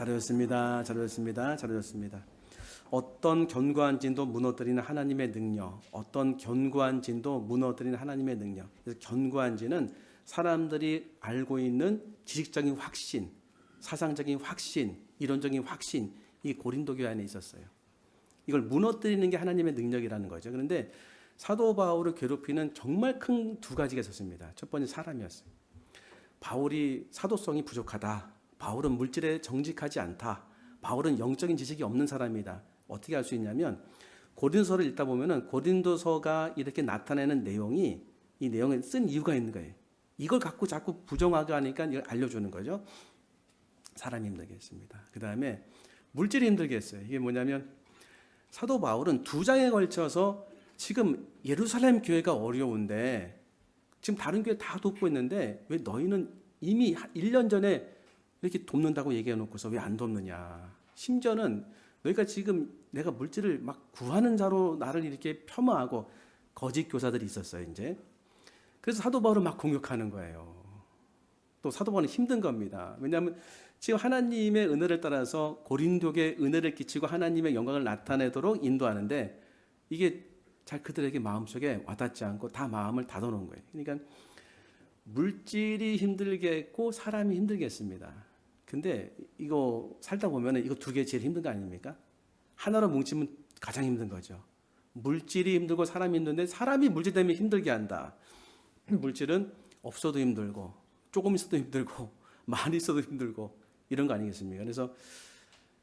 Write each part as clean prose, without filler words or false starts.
잘하셨습니다. 잘하셨습니다. 잘하셨습니다. 어떤 견고한 진도 무너뜨리는 하나님의 능력, 어떤 견고한 진도 무너뜨리는 하나님의 능력. 그래서 견고한 진은 사람들이 알고 있는 지식적인 확신, 사상적인 확신, 이론적인 확신, 이 고린도 교회 안에 있었어요. 이걸 무너뜨리는 게 하나님의 능력이라는 거죠. 그런데 사도 바울을 괴롭히는 정말 큰 두 가지가 있었습니다. 첫 번째 사람이었어요. 바울이 사도성이 부족하다. 바울은 물질에 정직하지 않다. 바울은 영적인 지식이 없는 사람이다. 어떻게 알 수 있냐면 고린도서를 읽다 보면은 고린도서가 이렇게 나타내는 내용이 이 내용에 쓴 이유가 있는 거예요. 이걸 갖고 자꾸 부정하게 하니까 이걸 알려주는 거죠. 사람이 힘들게 했습니다. 그 다음에 물질이 힘들게 했어요. 이게 뭐냐면 사도 바울은 2장에 걸쳐서 지금 예루살렘 교회가 어려운데 지금 다른 교회 다 돕고 있는데 왜 너희는 이미 1년 전에 이렇게 돕는다고 얘기해 놓고서 왜 안 돕느냐. 심지어는 너희가 지금 내가 물질을 막 구하는 자로 나를 이렇게 폄하하고 거짓 교사들이 있었어요. 이제 그래서 사도 바울을 막 공격하는 거예요. 또 사도 바울은 힘든 겁니다. 왜냐하면 지금 하나님의 은혜를 따라서 고린도에 은혜를 끼치고 하나님의 영광을 나타내도록 인도하는데 이게 잘 그들에게 마음속에 와닿지 않고 다 마음을 닫아놓은 거예요. 그러니까 물질이 힘들게 했고 사람이 힘들게 했습니다. 근데 이거 살다 보면 이거 두 개 제일 힘든 거 아닙니까? 하나로 뭉치면 가장 힘든 거죠. 물질이 힘들고 사람이 힘든데 사람이 물질 때문에 힘들게 한다. 물질은 없어도 힘들고 조금 있어도 힘들고 많이 있어도 힘들고 이런 거 아니겠습니까? 그래서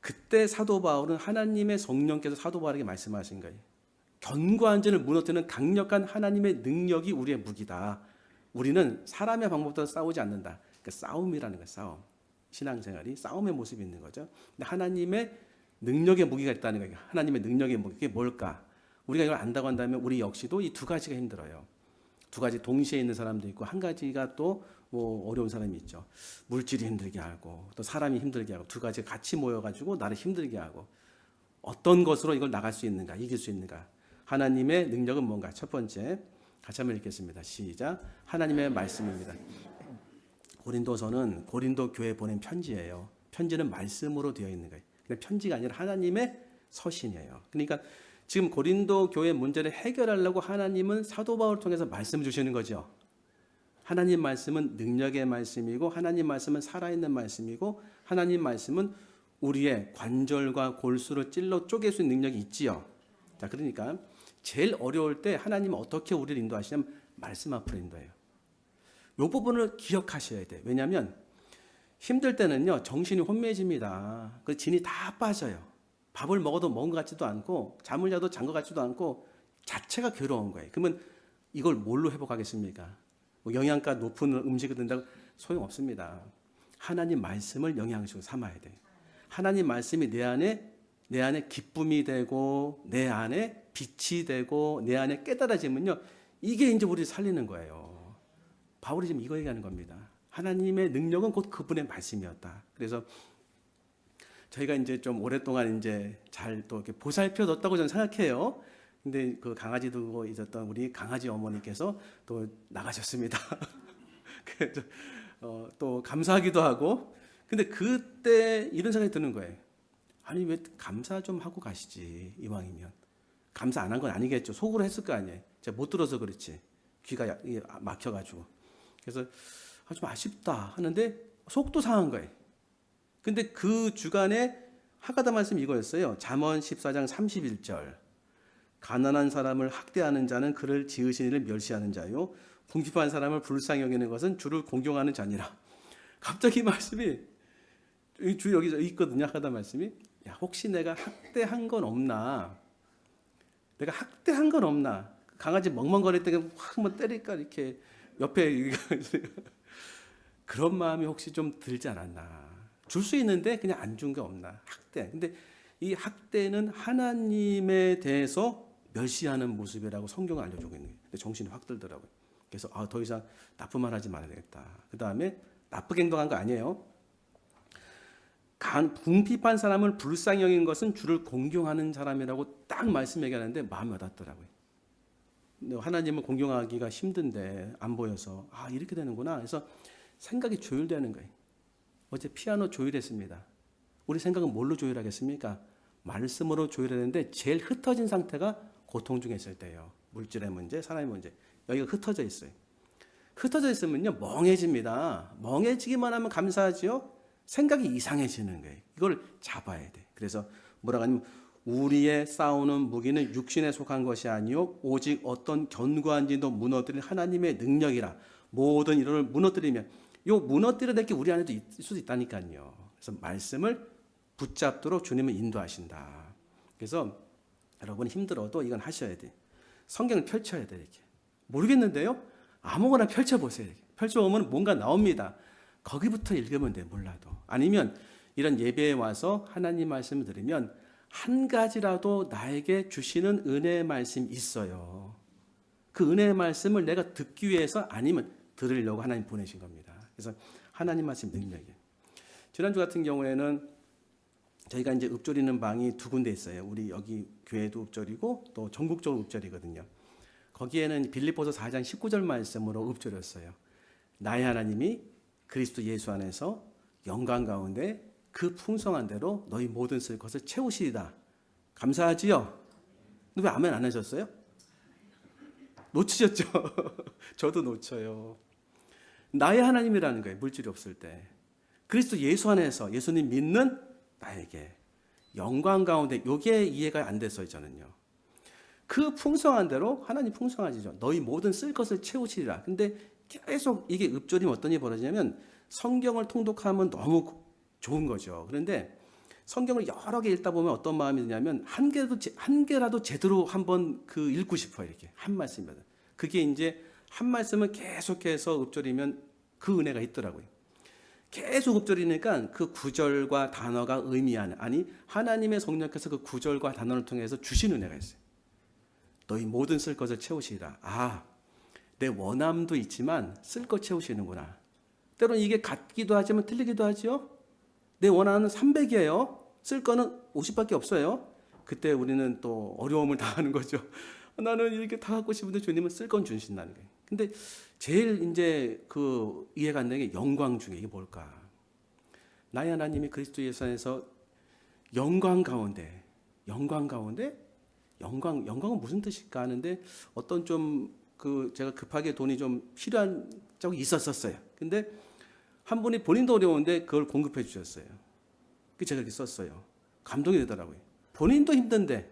그때 사도 바울은 하나님의 성령께서 사도 바울에게 말씀하신 거예요. 견고한 진을 무너뜨리는 강력한 하나님의 능력이 우리의 무기다. 우리는 사람의 방법대로 싸우지 않는다. 그러니까 싸움이라는 거예요. 싸움. 신앙생활이 싸움의 모습이 있는 거죠. 근데 하나님의 능력의 무기가 있다는 거예요. 하나님의 능력의 무기. 그게 뭘까? 우리가 이걸 안다고 한다면 우리 역시도 이 두 가지가 힘들어요. 두 가지 동시에 있는 사람도 있고 한 가지가 또 뭐 어려운 사람이 있죠. 물질이 힘들게 하고 또 사람이 힘들게 하고 두 가지가 같이 모여가지고 나를 힘들게 하고 어떤 것으로 이걸 나갈 수 있는가, 이길 수 있는가. 하나님의 능력은 뭔가? 첫 번째 같이 한번 읽겠습니다. 시작. 하나님의 말씀입니다. 고린도서는 고린도 교회에 보낸 편지예요. 편지는 말씀으로 되어 있는 거예요. 근데 편지가 아니라 하나님의 서신이에요. 그러니까 지금 고린도 교회 문제를 해결하려고 하나님은 사도 바울을 통해서 말씀 주시는 거죠. 하나님 말씀은 능력의 말씀이고 하나님 말씀은 살아있는 말씀이고 하나님 말씀은 우리의 관절과 골수를 찔러 쪼갤 수 있는 능력이 있지요. 자, 그러니까 제일 어려울 때 하나님은 어떻게 우리를 인도하시냐면 말씀 앞으로 인도해요. 이 부분을 기억하셔야 돼요. 왜냐하면 힘들 때는요 정신이 혼미해집니다. 그 진이 다 빠져요. 밥을 먹어도 먹은 것 같지도 않고 잠을 자도 잔 것 같지도 않고 자체가 괴로운 거예요. 그러면 이걸 뭘로 회복하겠습니까? 뭐 영양가 높은 음식을 든다고 소용없습니다. 하나님 말씀을 영양식으로 삼아야 돼요. 하나님 말씀이 내 안에 기쁨이 되고 내 안에 빛이 되고 내 안에 깨달아지면요 이게 이제 우리를 살리는 거예요. 바울이 지금 이거 얘기하는 겁니다. 하나님의 능력은 곧 그분의 말씀이었다. 그래서 저희가 이제 좀 오랫동안 이제 잘 또 이렇게 보살펴뒀다고 저는 생각해요. 근데 그 강아지 두고 있었던 우리 강아지 어머니께서 또 나가셨습니다. 그래서 또 감사하기도 하고. 근데 그때 이런 생각이 드는 거예요. 아니 왜 감사 좀 하고 가시지 이왕이면. 감사 안 한 건 아니겠죠. 속으로 했을 거 아니에요. 제가 못 들어서 그렇지. 귀가 막혀가지고. 그래서 좀 아쉽다 하는데 속도 상한 거예요. 근데 그 주간에 하가다 말씀이 이거였어요. 잠언 14장 31절. 가난한 사람을 학대하는 자는 그를 지으신 이를 멸시하는 자요. 궁핍한 사람을 불쌍히 여기는 것은 주를 공경하는 자니라. 갑자기 말씀이 주 여기 있거든요. 하가다 말씀이. 야, 혹시 내가 학대한 건 없나? 내가 학대한 건 없나? 강아지 멍멍거릴 때 확 한번 때릴까 이렇게 옆에 그런 마음이 혹시 좀 들지 않았나? 줄 수 있는데 그냥 안 준 게 없나? 학대. 근데 이 학대는 하나님에 대해서 멸시하는 모습이라고 성경은 알려주고 있는 거예요. 근데 정신이 확 들더라고요. 그래서 더 이상 나쁜 말 하지 말아야 되겠다. 그 다음에 나쁘게 행동한 거 아니에요. 궁핍한 사람을 불쌍히 여긴 것은 주를 공경하는 사람이라고 딱 말씀 얘기하는데 마음이 와닿더라고요. 하나님을 공경하기가 힘든데 안 보여서 이렇게 되는구나. 그래서 생각이 조율되는 거예요. 어제 피아노 조율했습니다. 우리 생각은 뭘로 조율하겠습니까? 말씀으로 조율하는데 제일 흩어진 상태가 고통 중에 있을 때예요. 물질의 문제, 사람의 문제. 여기가 흩어져 있어요. 흩어져 있으면요, 멍해집니다. 멍해지기만 하면 감사하지요? 생각이 이상해지는 거예요. 이걸 잡아야 돼. 그래서 뭐라고 하냐면, 우리의 싸우는 무기는 육신에 속한 것이 아니요 오직 어떤 견고한 진도 무너뜨린 하나님의 능력이라. 모든 이론을 무너뜨리면, 요 무너뜨려낼 게 우리 안에도 있을 수도 있다니까요. 그래서 말씀을 붙잡도록 주님은 인도하신다. 그래서 여러분 힘들어도 이건 하셔야 돼. 성경을 펼쳐야 돼. 이렇게. 모르겠는데요? 아무거나 펼쳐보세요. 이렇게. 펼쳐보면 뭔가 나옵니다. 거기부터 읽으면 돼. 몰라도. 아니면 이런 예배에 와서 하나님 말씀을 들으면 한 가지라도 나에게 주시는 은혜의 말씀이 있어요. 그 은혜의 말씀을 내가 듣기 위해서 아니면 들으려고 하나님 보내신 겁니다. 그래서 하나님 말씀 능력이에요. 지난주 같은 경우에는 저희가 이제 읊조리는 방이 두 군데 있어요. 우리 여기 교회도 읊조리고 또 전국적으로 읊조리거든요. 거기에는 빌립보서 4장 19절 말씀으로 읊조렸어요. 나의 하나님이 그리스도 예수 안에서 영광 가운데 그 풍성한 대로 너희 모든 쓸 것을 채우시리다. 감사하지요? 근데 왜 아멘 안 하셨어요? 놓치셨죠? 저도 놓쳐요. 나의 하나님이라는 거예요. 물질이 없을 때. 그리스도 예수 안에서 예수님 믿는 나에게 영광 가운데 요게 이해가 안 됐어요. 저는요. 그 풍성한 대로 하나님 풍성하시죠. 너희 모든 쓸 것을 채우시리라. 근데 계속 이게 읊조리면 어떤 일이 벌어지냐면 성경을 통독하면 너무 좋은 거죠. 그런데 성경을 여러 개 읽다 보면 어떤 마음이 드냐면 한 개라도 제대로 한번 그 읽고 싶어요. 이렇게 한 말씀이면 그게 이제 한 말씀을 계속해서 읊조리면 그 은혜가 있더라고요. 계속 읊조리니까 그 구절과 단어가 의미하는 아니 하나님의 성령께서 그 구절과 단어를 통해서 주신 은혜가 있어요. 너희 모든 쓸 것을 채우시리라. 아, 내 원함도 있지만 쓸 것 채우시는구나. 때로는 이게 같기도 하지만 틀리기도 하죠. 내 원함은 300이에요. 쓸 거는 50밖에 없어요. 그때 우리는 또 어려움을 당하는 거죠. 나는 이렇게 다 갖고 싶은데 주님은 쓸 건 주신다는 거예요. 근데 제일 이제 그 이해가 안 되는 게 영광 중에 이게 뭘까? 나의 하나님이 그리스도 예수 안에서 영광 가운데 영광은 무슨 뜻일까 하는데 어떤 좀 그 제가 급하게 돈이 좀 필요한 적이 있었어요. 근데 한 분이 본인도 어려운데 그걸 공급해 주셨어요. 그 제가 이렇게 썼어요. 감동이 되더라고요. 본인도 힘든데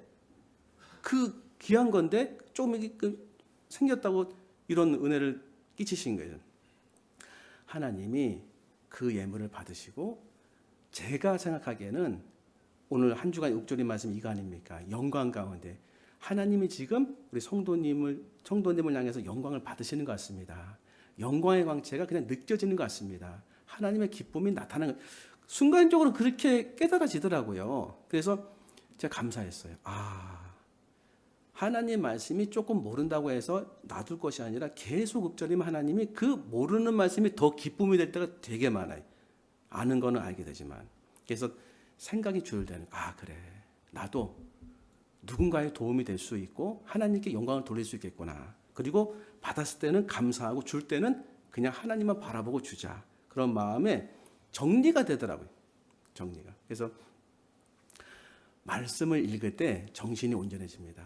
그 귀한 건데 조금 생겼다고 이런 은혜를 끼치신 거예요. 하나님이 그 예물을 받으시고 제가 생각하기에는 오늘 한 주간 읊조리 말씀 이거 아닙니까? 영광 가운데 하나님이 지금 우리 성도님을 향해서 영광을 받으시는 것 같습니다. 영광의 광채가 그냥 느껴지는 것 같습니다. 하나님의 기쁨이 나타나는 순간적으로 그렇게 깨달아지더라고요. 그래서 제가 감사했어요. 아, 하나님 말씀이 조금 모른다고 해서 놔둘 것이 아니라 계속 읊조리면 하나님이 그 모르는 말씀이 더 기쁨이 될 때가 되게 많아요. 아는 거는 알게 되지만. 그래서 생각이 주율되는, 아, 그래. 나도 누군가의 도움이 될 수 있고 하나님께 영광을 돌릴 수 있겠구나. 그리고 받았을 때는 감사하고 줄 때는 그냥 하나님만 바라보고 주자. 그런 마음에 정리가 되더라고요. 정리가. 그래서 말씀을 읽을 때 정신이 온전해집니다.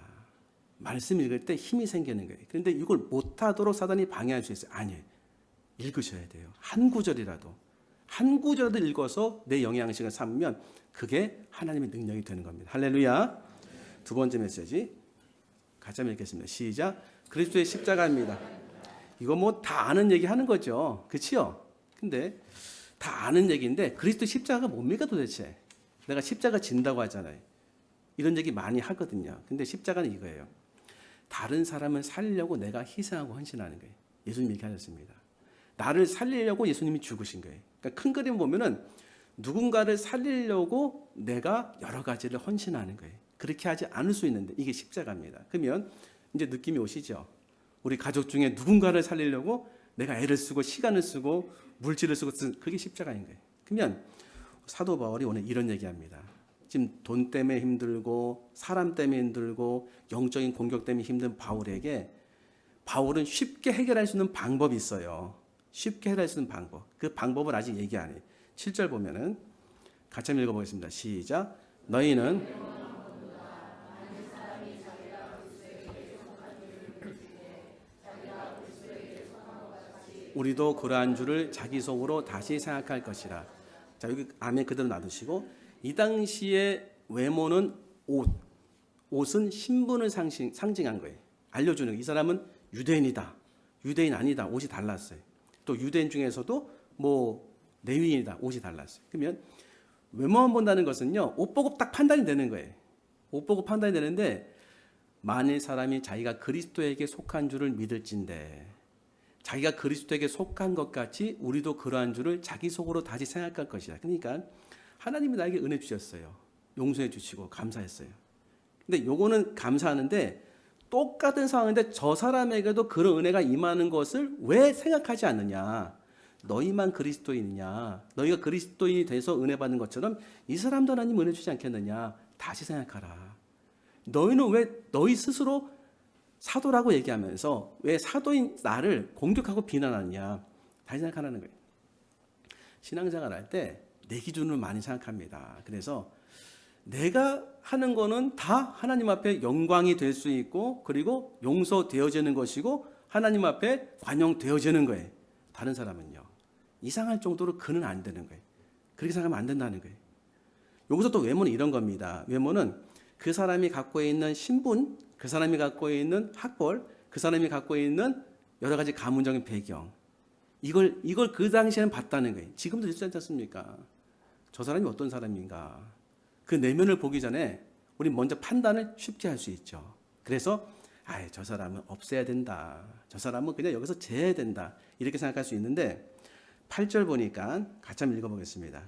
말씀 읽을 때 힘이 생기는 거예요. 그런데 이걸 못하도록 사단이 방해할 수 있어요. 아니에요. 읽으셔야 돼요. 한 구절이라도 읽어서 내 영양식을 삼으면 그게 하나님의 능력이 되는 겁니다. 할렐루야. 두 번째 메시지 같이 한번 읽겠습니다. 시작. 그리스도의 십자가입니다. 이거 뭐 다 아는 얘기 하는 거죠. 그렇지요? 근데 다 아는 얘기인데 그리스도 십자가가 뭡니까 도대체? 내가 십자가 진다고 하잖아요. 이런 얘기 많이 하거든요. 근데 십자가는 이거예요. 다른 사람을 살리려고 내가 희생하고 헌신하는 거예요. 예수님이 이렇게 하셨습니다. 나를 살리려고 예수님이 죽으신 거예요. 그러니까 큰 그림 보면은 누군가를 살리려고 내가 여러 가지를 헌신하는 거예요. 그렇게 하지 않을 수 있는데 이게 십자가입니다. 그러면 이제 느낌이 오시죠? 우리 가족 중에 누군가를 살리려고 내가 애를 쓰고 시간을 쓰고 물질을 쓰고 그게 십자가인 거예요. 그러면 사도 바울이 오늘 이런 얘기합니다. 지금 돈 때문에 힘들고 사람 때문에 힘들고 영적인 공격 때문에 힘든 바울에게 바울은 쉽게 해결할 수 있는 방법이 있어요. 쉽게 해결할 수 있는 방법. 그 방법을 아직 얘기 안 해요. 7절 보면은 같이 한번 읽어보겠습니다. 시작. 너희는 우리도 그러한 줄을 자기 속으로 다시 생각할 것이라. 자, 여기 아멘 그대로 놔두시고, 이 당시에 외모는 옷은 신분을 상징한 거예요. 알려주는 거예요. 이 사람은 유대인이다, 유대인 아니다, 옷이 달랐어요. 또 유대인 중에서도 뭐 레위인이다, 옷이 달랐어요. 그러면 외모만 본다는 것은요, 옷 보고 딱 판단이 되는 거예요. 옷 보고 판단이 되는데, 만일 사람이 자기가 그리스도에게 속한 줄을 믿을진데, 자기가 그리스도에게 속한 것 같이 우리도 그러한 줄을 자기 속으로 다시 생각할 것이다. 그러니까 하나님이 나에게 은혜 주셨어요. 용서해 주시고 감사했어요. 근데 요거는 감사하는데, 똑같은 상황인데 저 사람에게도 그런 은혜가 임하는 것을 왜 생각하지 않느냐. 너희만 그리스도인이냐, 너희가 그리스도인이 돼서 은혜 받는 것처럼 이 사람도 하나님 은혜 주지 않겠느냐. 다시 생각하라. 너희는 왜 너희 스스로 사도라고 얘기하면서 왜 사도인 나를 공격하고 비난하느냐. 다시 생각하라는 거예요. 신앙생활 할 때 내 기준을 많이 생각합니다. 그래서 내가 하는 거는 다 하나님 앞에 영광이 될 수 있고, 그리고 용서되어지는 것이고, 하나님 앞에 관용되어지는 거예요. 다른 사람은요, 이상할 정도로 그는 안 되는 거예요. 그렇게 생각하면 안 된다는 거예요. 여기서 또 외모는 이런 겁니다. 외모는 그 사람이 갖고 있는 신분, 그 사람이 갖고 있는 학벌, 그 사람이 갖고 있는 여러 가지 가문적인 배경, 이걸 그 당시에는 봤다는 거예요. 지금도 있지 않습니까? 저 사람이 어떤 사람인가, 그 내면을 보기 전에 우리 먼저 판단을 쉽게 할 수 있죠. 그래서 저 사람은 없애야 된다, 저 사람은 그냥 여기서 제해야 된다, 이렇게 생각할 수 있는데, 8절 보니까 같이 한번 읽어보겠습니다.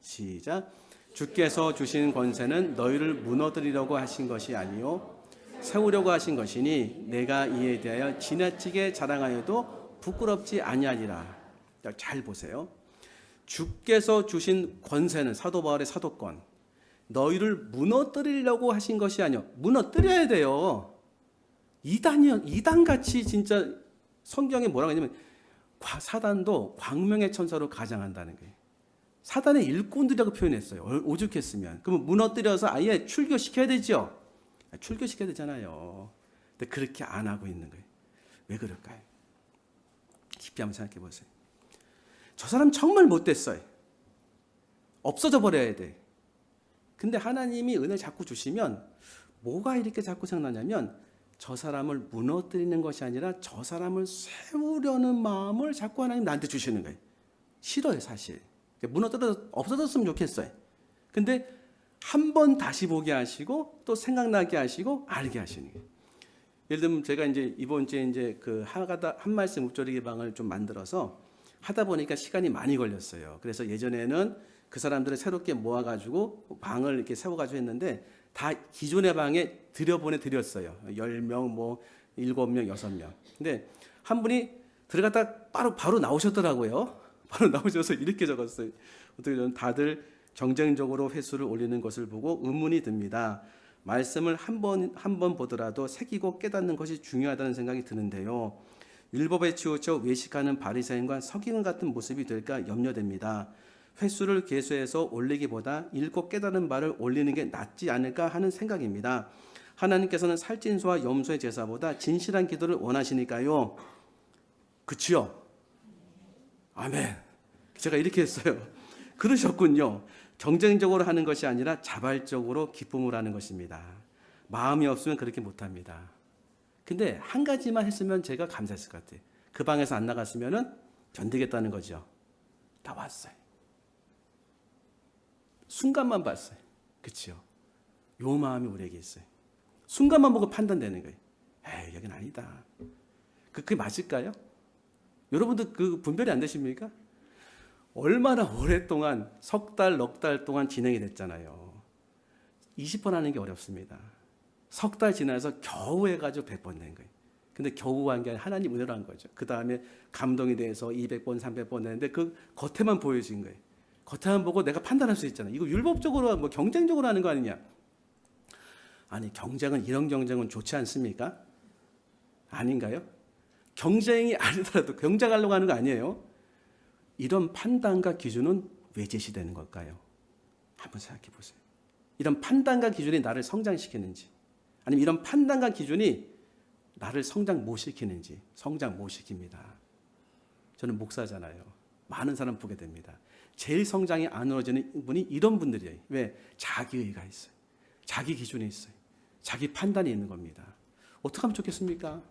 시작. 주께서 주신 권세는 너희를 무너뜨리려고 하신 것이 아니요 세우려고 하신 것이니 내가 이에 대하여 지나치게 자랑하여도 부끄럽지 아니하리라. 잘 보세요. 주께서 주신 권세는, 사도 바울의 사도권, 너희를 무너뜨리려고 하신 것이 아니요, 무너뜨려야 돼요. 이단같이 진짜 성경에 뭐라고 하냐면 사단도 광명의 천사로 가장한다는 거예요. 사단의 일꾼들이라고 표현했어요. 오죽했으면. 그러면 무너뜨려서 아예 출교시켜야 되죠. 출교시켜야 되잖아요. 근데 그렇게 안 하고 있는 거예요. 왜 그럴까요? 깊이 한번 생각해 보세요. 저 사람 정말 못됐어요. 없어져 버려야 돼. 근데 하나님이 은혜 자꾸 주시면 뭐가 이렇게 자꾸 생각나냐면, 저 사람을 무너뜨리는 것이 아니라 저 사람을 세우려는 마음을 자꾸 하나님 나한테 주시는 거예요. 싫어요, 사실. 무너뜨려서 없어졌으면 좋겠어요. 근데 한 번 다시 보게 하시고, 또 생각나게 하시고, 알게 하시는 거예요. 예를 들면 제가 이제 이번 주에 이제 그 한 말씀 읊조리기 방을 좀 만들어서 하다 보니까 시간이 많이 걸렸어요. 그래서 예전에는 그 사람들을 새롭게 모아가지고 방을 이렇게 세워가지고 했는데, 다 기존의 방에 들여보내드렸어요. 10명, 뭐 7명, 6명. 근데 한 분이 들어갔다 바로 나오셨더라고요. 바로 나오셔서 이렇게 적었어요. 어떻게 저는 다들 정쟁적으로 횟수를 올리는 것을 보고 의문이 듭니다. 말씀을 한 번 보더라도 새기고 깨닫는 것이 중요하다는 생각이 드는데요. 율법에 치우쳐 외식하는 바리새인과 서기관 같은 모습이 될까 염려됩니다. 횟수를 계수해서 올리기보다 읽고 깨달은 바를 올리는 게 낫지 않을까 하는 생각입니다. 하나님께서는 살찐소와 염소의 제사보다 진실한 기도를 원하시니까요. 그치요? 아멘. 제가 이렇게 했어요. 그러셨군요. 경쟁적으로 하는 것이 아니라 자발적으로 기쁨을 하는 것입니다. 마음이 없으면 그렇게 못합니다. 근데 한 가지만 했으면 제가 감사했을 것 같아요. 그 방에서 안 나갔으면 견디겠다는 거죠. 나왔어요. 순간만 봤어요. 그치요? 요 마음이 우리에게 있어요. 순간만 보고 판단되는 거예요. 에이, 여긴 아니다. 그게 맞을까요? 여러분들 그 분별이 안 되십니까? 얼마나 오랫동안 석 달, 넉 달 동안 진행이 됐잖아요. 20번 하는 게 어렵습니다. 석 달 지나서 겨우 해가지고 100번 낸 거예요. 근데 겨우 한 게 아니라 하나님 은혜로 한 거죠. 그 다음에 감동이 돼서 200번, 300번 냈는데 그 겉에만 보여진 거예요. 겉에만 보고 내가 판단할 수 있잖아요. 이거 율법적으로, 뭐 경쟁적으로 하는 거 아니냐. 아니, 이런 경쟁은 좋지 않습니까? 아닌가요? 경쟁이 아니더라도 경쟁하려고 하는 거 아니에요? 이런 판단과 기준은 왜 제시되는 걸까요? 한번 생각해 보세요. 이런 판단과 기준이 나를 성장시키는지, 아니면 이런 판단과 기준이 나를 성장 못 시키는지. 성장 못 시킵니다. 저는 목사잖아요. 많은 사람 보게 됩니다. 제일 성장이 안 이루어지는 분이 이런 분들이에요. 왜? 자기의가 있어요. 자기 기준이 있어요. 자기 판단이 있는 겁니다. 어떻게 하면 좋겠습니까?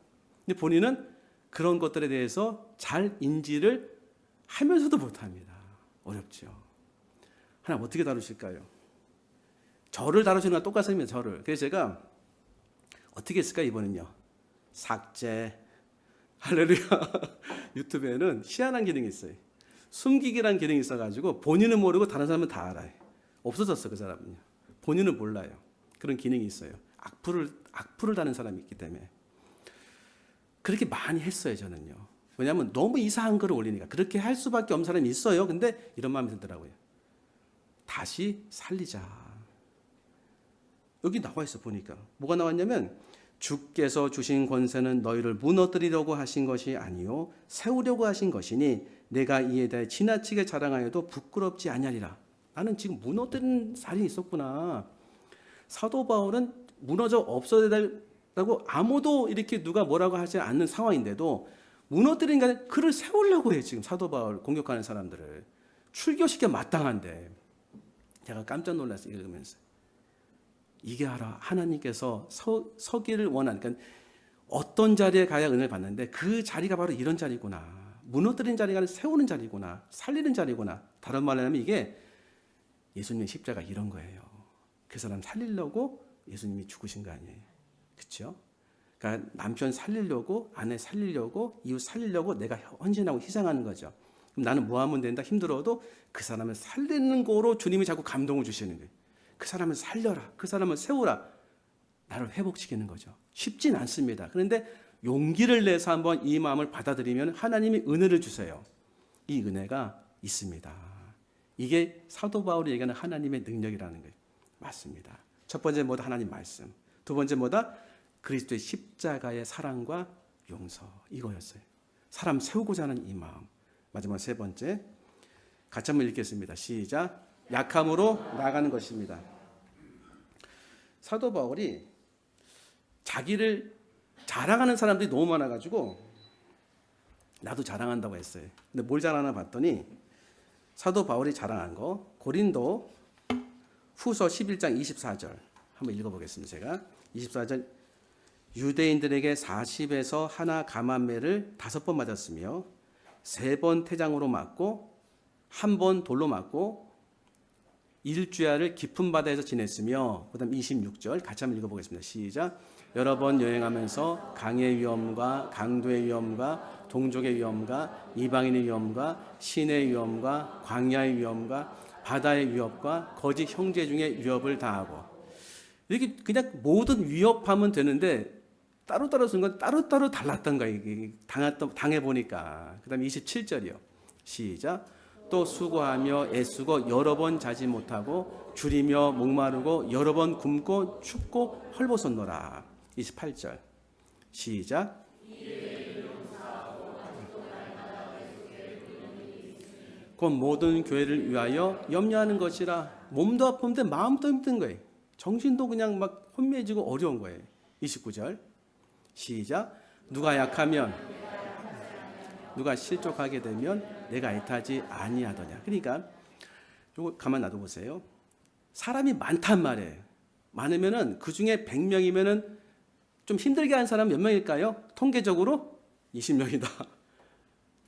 근데 본인은 그런 것들에 대해서 잘 인지를 하면서도 못합니다. 어렵죠. 하나님 어떻게 다루실까요? 저를 다루시는 거랑 똑같습니다. 저를. 그래서 제가 어떻게 했을까 이번엔요. 삭제. 할렐루야. 유튜브에는 희한한 기능이 있어요. 숨기기라는 기능이 있어가지고 본인은 모르고 다른 사람은 다 알아요. 없어졌어 그 사람은요. 본인은 몰라요. 그런 기능이 있어요. 악플을 다는 사람이 있기 때문에. 그렇게 많이 했어요 저는요. 왜냐하면 너무 이상한 글을 올리니까. 그렇게 할 수밖에 없는 사람이 있어요. 근데 이런 마음이 들더라고요. 다시 살리자. 여기 나와 있어 보니까. 뭐가 나왔냐면 주께서 주신 권세는 너희를 무너뜨리려고 하신 것이 아니요 세우려고 하신 것이니 내가 이에 대해 지나치게 자랑하여도 부끄럽지 아니하리라. 나는 지금 무너뜨리는 살이 있었구나. 사도 바울은 무너져 없어야 된다고 아무도 이렇게 누가 뭐라고 하지 않는 상황인데도 무너뜨리는 게 아니라 그를 세우려고 해. 지금 사도 바울 공격하는 사람들을 출교시켜 마땅한데. 제가 깜짝 놀랐어요 읽으면서. 이게 알아. 하나님께서 서기를 원하는, 그러니까 어떤 자리에 가야 은혜를 받는데 그 자리가 바로 이런 자리구나. 무너뜨리는 자리가 아니라 세우는 자리구나. 살리는 자리구나. 다른 말로 하면 이게 예수님의 십자가 이런 거예요. 그 사람 살리려고 예수님이 죽으신 거 아니에요. 그렇죠? 그러니까 남편 살리려고, 아내 살리려고, 이웃 살리려고 내가 헌신하고 희생하는 거죠. 그럼 나는 뭐 하면 된다? 힘들어도 그 사람을 살리는 거로 주님이 자꾸 감동을 주시는 거예요. 그 사람을 살려라. 그 사람을 세우라. 나를 회복시키는 거죠. 쉽진 않습니다. 그런데 용기를 내서 한번 이 마음을 받아들이면 하나님이 은혜를 주세요. 이 은혜가 있습니다. 이게 사도 바울이 얘기하는 하나님의 능력이라는 거예요. 맞습니다. 첫 번째 뭐다? 하나님 말씀. 두 번째 뭐다? 그리스도의 십자가의 사랑과 용서. 이거였어요. 사람 세우고자 하는 이 마음. 마지막 세 번째. 같이 한번 읽겠습니다. 시작. 약함으로 나아가는 것입니다. 사도 바울이 자기를 자랑하는 사람들이 너무 많아가지고 나도 자랑한다고 했어요. 근데 뭘 자랑하나 봤더니 사도 바울이 자랑한 거 고린도 후서 11장 24절 한번 읽어보겠습니다. 제가 24절 유대인들에게 40에서 하나 감암매를 5번 맞았으며 3번 태장으로 맞고 1번 돌로 맞고 일주야를 깊은 바다에서 지냈으며 그다음 26절 같이 한번 읽어보겠습니다. 시작. 여러 번 여행하면서 강의 위험과 강도의 위험과 동족의 위험과 이방인의 위험과 신의 위험과 광야의 위험과 바다의 위협과 거짓 형제 중에 위협을 당하고 이렇게 그냥 모든 위협하면 되는데 따로따로 쓴 건 따로따로 달랐던 거예요. 당해보니까. 그 다음에 27절이요. 시작. 또 수고하며 애쓰고 여러 번 자지 못하고 줄이며 목마르고 여러 번 굶고 춥고 헐벗었노라. 28절 시작. 곧 모든 교회를 위하여 염려하는 것이라. 몸도 아픈데 마음도 힘든 거예요. 정신도 그냥 막 혼미해지고 어려운 거예요. 29절 시작. 누가 약하면 누가 실족하게 되면 내가 애타지 아니하더냐. 그러니까 요거 가만 놔둬 보세요. 사람이 많단 말이에요. 많으면은 그 중에 100명이면은 좀 힘들게 하는 사람 몇 명일까요? 통계적으로 20명이다.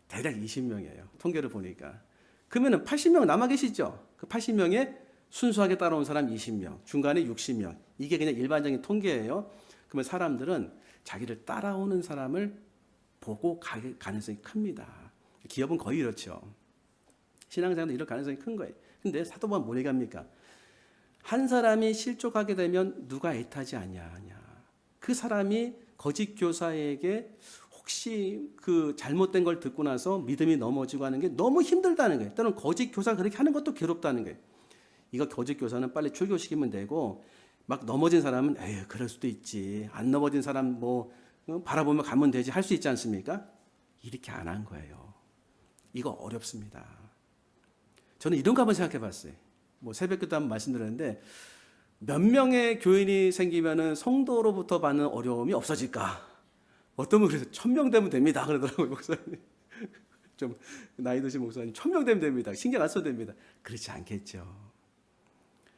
대략 20명이에요. 통계를 보니까. 그러면은 80명 남아 계시죠? 그 80명에 순수하게 따라온 사람 20명, 중간에 60명. 이게 그냥 일반적인 통계예요. 그러면 사람들은 자기를 따라오는 사람을 보고 갈 가능성이 큽니다. 기업은 거의 이렇죠. 신앙생활도 이럴 가능성이 큰 거예요. 근데 사도 바울은 뭐 얘기합니까? 한 사람이 실족하게 되면 누가 애타지 아니하냐. 그 사람이 거짓 교사에게 혹시 그 잘못된 걸 듣고 나서 믿음이 넘어지고 하는 게 너무 힘들다는 거예요. 또는 거짓 교사가 그렇게 하는 것도 괴롭다는 거예요. 이거 거짓 교사는 빨리 출교시키면 되고 막 넘어진 사람은 에휴 그럴 수도 있지. 안 넘어진 사람 뭐 바라보면 가면 되지 할 수 있지 않습니까? 이렇게 안 한 거예요. 이거 어렵습니다. 저는 이런 거 한번 생각해 봤어요. 뭐 새벽기도 한번 말씀드렸는데 몇 명의 교인이 생기면은 성도로부터 받는 어려움이 없어질까? 어떤 분이 그래서 1000명 되면 됩니다 그러더라고요. 목사님. 좀 나이 드신 목사님 1000명 되면 됩니다. 신경 안 써도 됩니다. 그렇지 않겠죠.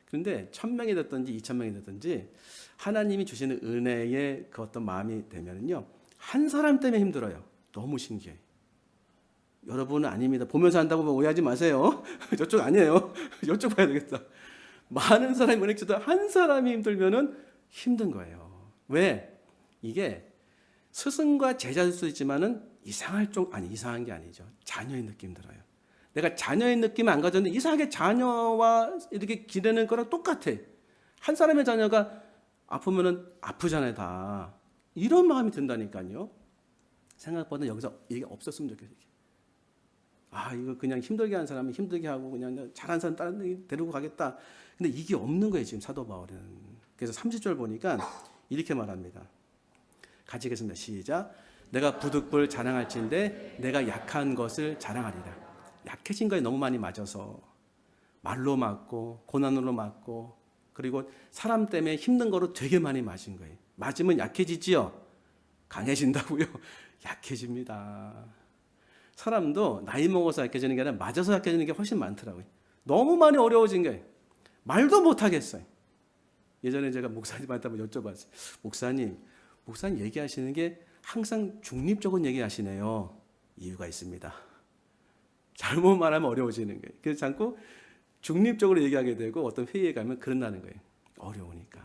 그런데 1000명이 됐든지 2000명이 됐든지 하나님이 주시는 은혜의 그 어떤 마음이 되면은요, 한 사람 때문에 힘들어요. 너무 신기해. 여러분은 아닙니다. 보면서 한다고 오해하지 마세요. 저쪽 아니에요. 이쪽 봐야 되겠다. 많은 사람이 은혜 주다 한 사람이 힘들면은 힘든 거예요. 왜? 이게 스승과 제자일 수 있지만은 이상한 게 아니죠. 자녀의 느낌 들어요. 내가 자녀의 느낌을 안 가졌는데 이상하게 자녀와 이렇게 기대는 거랑 똑같아. 한 사람의 자녀가 아프면은 아프잖아요, 다. 이런 마음이 든다니까요. 생각보다 여기서 이게 없었으면 좋겠어요. 이거 그냥 힘들게 한 사람은 힘들게 하고 그냥 잘한 사람 다른 데 데리고 가겠다. 근데 이게 없는 거예요, 지금 사도 바울은. 그래서 30절 보니까 이렇게 말합니다. 같이 읽겠습니다. 시작. 내가 부득불 자랑할진대 내가 약한 것을 자랑하리라. 약해진 거에 너무 많이 맞아서 말로 맞고 고난으로 맞고 그리고 사람 때문에 힘든 거로 되게 많이 맞은 거예요. 맞으면 약해지지요? 강해진다고요? 약해집니다. 사람도 나이 먹어서 약해지는 게 아니라 맞아서 약해지는 게 훨씬 많더라고요. 너무 많이 어려워진 거예요. 말도 못 하겠어요. 예전에 제가 목사님한테 한번 여쭤봤어요. 목사님 얘기하시는 게 항상 중립적인 얘기하시네요. 이유가 있습니다. 잘못 말하면 어려워지는 거예요. 그래서 자꾸 중립적으로 얘기하게 되고 어떤 회의에 가면 그런다는 거예요. 어려우니까.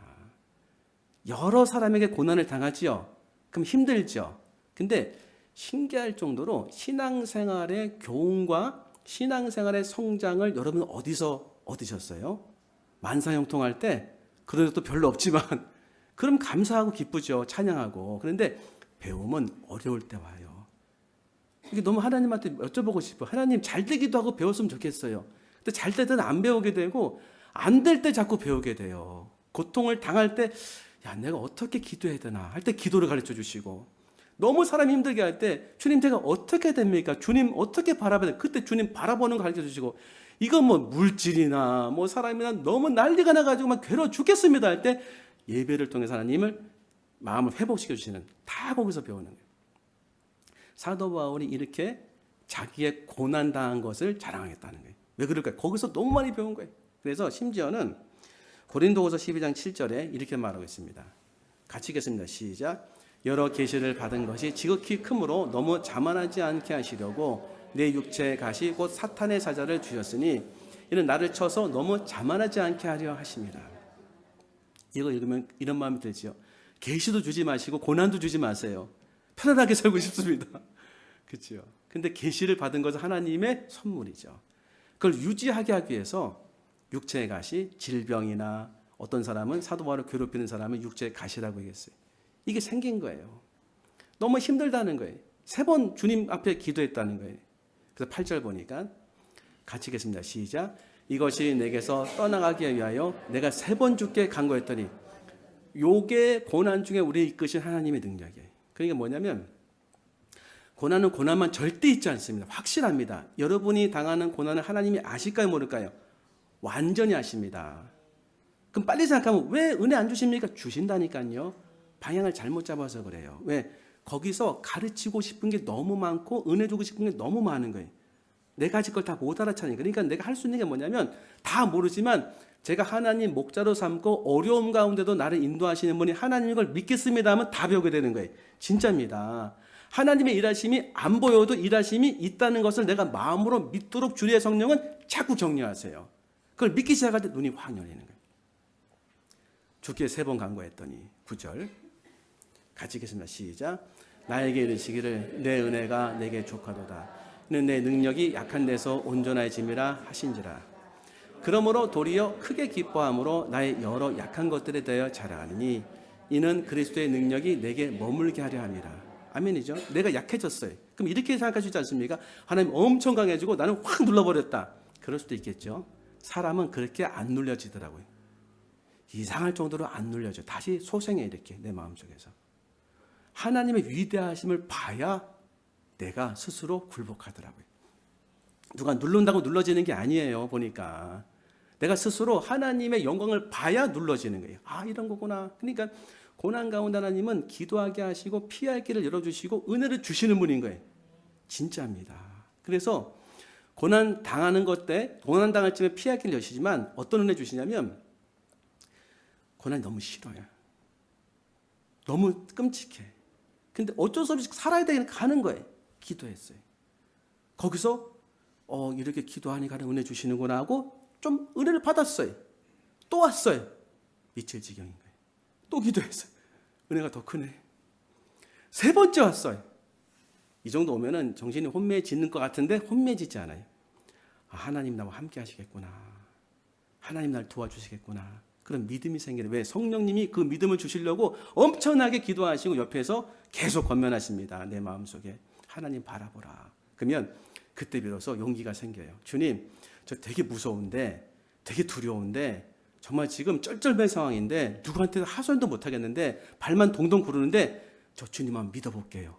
여러 사람에게 고난을 당하지요. 그럼 힘들죠. 근데 신기할 정도로 신앙생활의 교훈과 신앙생활의 성장을 여러분 어디서 얻으셨어요? 만사형통할 때 그런 것도 별로 없지만 그럼 감사하고 기쁘죠. 찬양하고. 그런데 배움은 어려울 때 와요. 이게 너무 하나님한테 여쭤보고 싶어요. 하나님 잘 되기도 하고 배웠으면 좋겠어요. 근데 잘 될 때는 안 배우게 되고 안 될 때 자꾸 배우게 돼요. 고통을 당할 때 내가 어떻게 기도해야 되나 할 때 기도를 가르쳐 주시고 너무 사람 힘들게 할 때 주님 제가 어떻게 됩니까? 주님 어떻게 바라봐야 돼? 그때 주님 바라보는 거 가르쳐 주시고 이건 뭐 물질이나 뭐 사람이나 너무 난리가 나가지고 막 괴로워 죽겠습니다 할 때 예배를 통해서 하나님을 마음을 회복시켜 주시는 다 거기서 배우는 거예요. 사도 바울이 이렇게 자기의 고난 당한 것을 자랑하겠다는 거예요. 왜 그럴까요? 거기서 너무 많이 배운 거예요. 그래서 심지어는 고린도후서 12장 7절에 이렇게 말하고 있습니다. 같이 읽겠습니다. 시작. 여러 계시를 받은 것이 지극히 크므로 너무 자만하지 않게 하시려고 내 육체의 가시 곧 사탄의 사자를 주셨으니 이는 나를 쳐서 너무 자만하지 않게 하려 하심이라. 이거 읽으면 이런 마음이 들지요. 계시도 주지 마시고 고난도 주지 마세요. 편안하게 살고 싶습니다. 그렇죠? 근데 계시를 받은 것은 하나님의 선물이죠. 그걸 유지하게 하기 위해서 육체의 가시, 질병이나 어떤 사람은 사도 바울을 괴롭히는 사람은 육체의 가시라고 얘기했어요. 이게 생긴 거예요. 너무 힘들다는 거예요. 3번 주님 앞에 기도했다는 거예요. 그래서 8절 보니까 같이 읽겠습니다. 시작. 이것이 내게서 떠나가기 위하여 내가 3번 주께 간구했더니 요게 고난 중에 우리를 이끄신 하나님의 능력이에요. 그러니까 뭐냐면 고난은 고난만 절대 있지 않습니다. 확실합니다. 여러분이 당하는 고난을 하나님이 아실까요 모를까요? 완전히 아십니다. 그럼 빨리 생각하면 왜 은혜 안 주십니까? 주신다니까요. 방향을 잘못 잡아서 그래요. 왜? 거기서 가르치고 싶은 게 너무 많고 은혜 주고 싶은 게 너무 많은 거예요. 내 가질 걸 다 못 알아차니까. 그러니까 내가 할 수 있는 게 뭐냐면 다 모르지만 제가 하나님 목자로 삼고 어려움 가운데도 나를 인도하시는 분이 하나님인 걸 믿겠습니다 하면 다 배우게 되는 거예요. 진짜입니다. 하나님의 일하심이 안 보여도 일하심이 있다는 것을 내가 마음으로 믿도록 주의 성령은 자꾸 격려하세요. 그걸 믿기 시작할 때 눈이 확 열리는 거예요. 주께 3번 간구했더니 9절 같이 읽겠습니다. 시작. 나에게 이르시기를 내 은혜가 내게 족하도다. 이는 내 능력이 약한 데서 온전해짐이라 하신지라. 그러므로 도리어 크게 기뻐함으로 나의 여러 약한 것들에 대하여 자랑하니 이는 그리스도의 능력이 내게 머물게 하려 함이라. 아멘이죠. 내가 약해졌어요. 그럼 이렇게 생각할 수 있지 않습니까? 하나님 엄청 강해지고 나는 확 눌러버렸다. 그럴 수도 있겠죠. 사람은 그렇게 안 눌려지더라고요. 이상할 정도로 안 눌려져. 다시 소생해 이렇게 내 마음속에서. 하나님의 위대하심을 봐야 내가 스스로 굴복하더라고요. 누가 누른다고 눌러지는 게 아니에요. 보니까 내가 스스로 하나님의 영광을 봐야 눌러지는 거예요. 아, 이런 거구나. 그러니까 고난 가운데 하나님은 기도하게 하시고 피할 길을 열어주시고 은혜를 주시는 분인 거예요. 진짜입니다. 그래서 고난 당하는 것 때, 고난 당할 쯤에 피할 길을 여시지만 어떤 은혜 주시냐면 고난이 너무 싫어요. 너무 끔찍해. 근데 어쩔 수 없이 살아야 되니까 가는 거예요. 기도했어요. 거기서 이렇게 기도하니까 은혜 주시는구나 하고 좀 은혜를 받았어요. 또 왔어요. 미칠 지경인 거예요. 또 기도했어요. 은혜가 더 크네. 세 번째 왔어요. 이 정도 오면은 정신이 혼미해지는 것 같은데 혼미해지지 않아요. 아, 하나님 나와 함께 하시겠구나. 하나님 날 도와주시겠구나. 그런 믿음이 생기는. 왜? 성령님이 그 믿음을 주시려고 엄청나게 기도하시고 옆에서 계속 권면하십니다. 내 마음속에 하나님 바라보라. 그러면 그때 비로소 용기가 생겨요. 주님, 저 되게 무서운데, 되게 두려운데, 정말 지금 쩔쩔맨 상황인데 누구한테 하소연도 못 하겠는데 발만 동동 구르는데 저 주님만 믿어볼게요.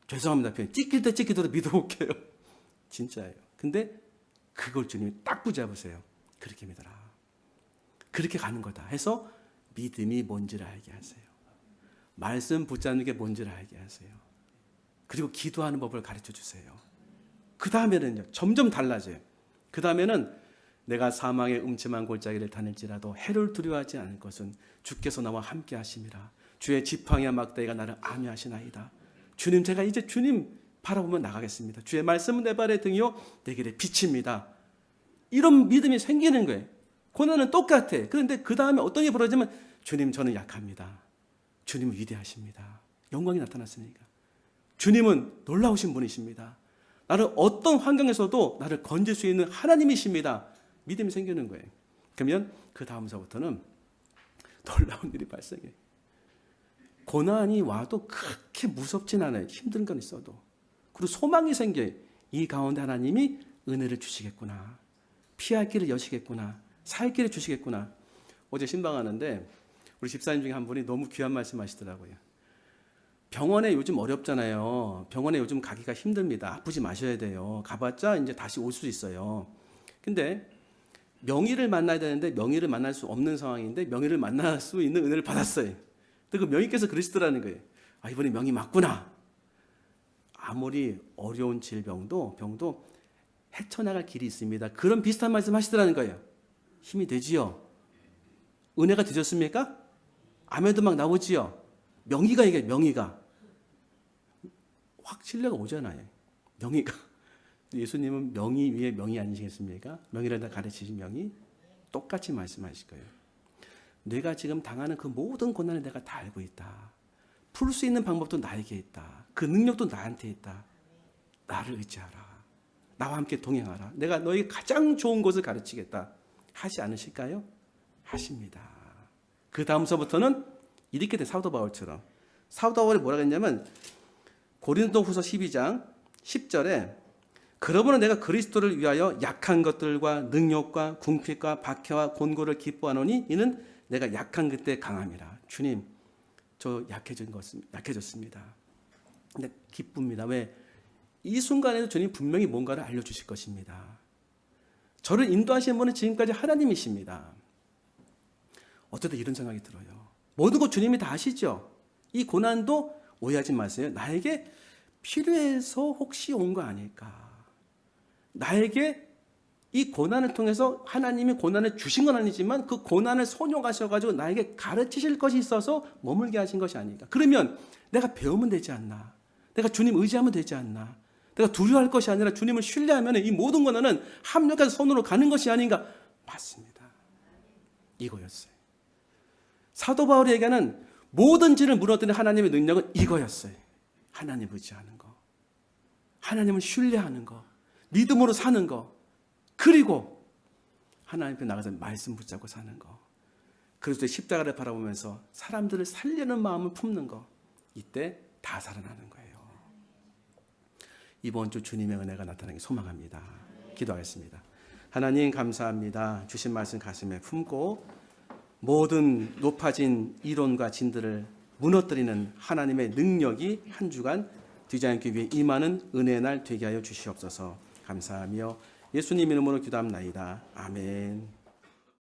죄송합니다. 그냥 찍힐 때 찍히도록 믿어볼게요. 진짜예요. 근데 그걸 주님이 딱 붙잡으세요. 그렇게 믿어라. 그렇게 가는 거다 해서 믿음이 뭔지를 알게 하세요. 말씀 붙잡는 게 뭔지를 알게 하세요. 그리고 기도하는 법을 가르쳐 주세요. 그 다음에는요, 점점 달라져요. 그 다음에는 내가 사망의 음침한 골짜기를 다닐지라도 해를 두려워하지 않을 것은 주께서 나와 함께 하심이라. 주의 지팡이와 막대기가 나를 안위하시나이다. 주님, 제가 이제 주님 바라보며 나가겠습니다. 주의 말씀은 내 발의 등이요 내 길의 빛입니다. 이런 믿음이 생기는 거예요. 고난은 똑같아. 그런데 그 다음에 어떤 게 벌어지면 주님, 저는 약합니다. 주님은 위대하십니다. 영광이 나타났으니까. 주님은 놀라우신 분이십니다. 나를 어떤 환경에서도 나를 건질 수 있는 하나님이십니다. 믿음이 생기는 거예요. 그러면 그 다음서부터는 놀라운 일이 발생해요. 고난이 와도 그렇게 무섭진 않아요. 힘든 건 있어도. 그리고 소망이 생겨요. 이 가운데 하나님이 은혜를 주시겠구나. 피할 길을 여시겠구나. 살 길을 주시겠구나. 어제 신방하는데 우리 집사님 중에 한 분이 너무 귀한 말씀 하시더라고요. 병원에 요즘 어렵잖아요. 병원에 요즘 가기가 힘듭니다. 아프지 마셔야 돼요. 가봤자 이제 다시 올 수 있어요. 근데 명의를 만나야 되는데 명의를 만날 수 없는 상황인데 명의를 만날 수 있는 은혜를 받았어요. 근데 그 명의께서 그러시더라는 거예요. 아, 이번에 명의 맞구나. 아무리 어려운 병도 헤쳐나갈 길이 있습니다. 그런 비슷한 말씀 하시더라는 거예요. 힘이 되지요. 은혜가 되셨습니까? 아멘도 막 나오지요. 명의가 이게 명의가 확 신뢰가 오잖아요. 명의가. 예수님은 명의 위에 명의 아니시겠습니까? 명의를 다 가르치신 명의 똑같이 말씀하실 거예요. 내가 지금 당하는 그 모든 고난을 내가 다 알고 있다. 풀 수 있는 방법도 나에게 있다. 그 능력도 나한테 있다. 나를 의지하라. 나와 함께 동행하라. 내가 너에게 가장 좋은 것을 가르치겠다. 하지 않으실까요? 하십니다. 그 다음서부터는 이렇게 돼. 사도 바울처럼. 사도 바울이 뭐라고 했냐면 고린도후서 12장 10절에 그러므로 내가 그리스도를 위하여 약한 것들과 능력과 궁핍과 박해와 곤고를 기뻐하노니 이는 내가 약한 그때 강함이라. 주님, 저 약해졌습니다. 근데 기쁩니다. 왜? 이 순간에도 주님 분명히 뭔가를 알려주실 것입니다. 저를 인도하시는 분은 지금까지 하나님이십니다. 어쩌다 이런 생각이 들어요. 모든 것 주님이 다 아시죠? 이 고난도 오해하지 마세요. 나에게 필요해서 혹시 온 거 아닐까? 나에게 이 고난을 통해서 하나님이 고난을 주신 건 아니지만 그 고난을 선용하셔가지고 나에게 가르치실 것이 있어서 머물게 하신 것이 아닐까? 그러면 내가 배우면 되지 않나? 내가 주님 의지하면 되지 않나? 내가 두려워할 것이 아니라 주님을 신뢰하면 이 모든 고난은 합력해서 손으로 가는 것이 아닌가? 맞습니다. 이거였어요. 사도 바울이 얘기하는 모든 진을 무너뜨리는 하나님의 능력은 이거였어요. 하나님 의지하는 거. 하나님을 신뢰하는 거. 믿음으로 사는 거. 그리고 하나님 앞에 나가서 말씀 붙잡고 사는 거. 그리스도의 십자가를 바라보면서 사람들을 살리는 마음을 품는 거. 이때 다 살아나는 거예요. 이번 주 주님의 은혜가 나타나기 소망합니다. 기도하겠습니다. 하나님 감사합니다. 주신 말씀 가슴에 품고 모든 높아진 이론과 진들을 무너뜨리는 하나님의 능력이 한 주간 뒤자연교회 임하는 은혜의 날 되게 하여 주시옵소서. 감사하며 예수님 이름으로 기도합나이다. 아멘.